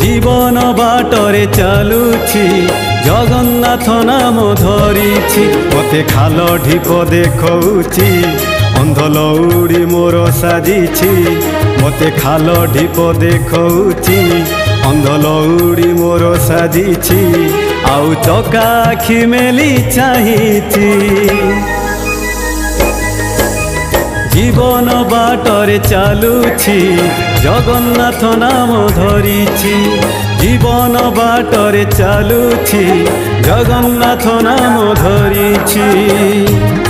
जीवन बाटरे चालुछि जगन्नाथ नाम धरिछि मते खाल ढीप देखौछि अंध लौड़ी मोर साजिछि मते खाल ढीप देखौछि अंध लौड़ी मोर साजिछि आउ चका आखि मेली चाहिछि जीवन बाटरे चालुछि जगन्नाथ नाम धरिछि जीवन बाटरे चालुछि जगन्नाथ नाम धरिछि।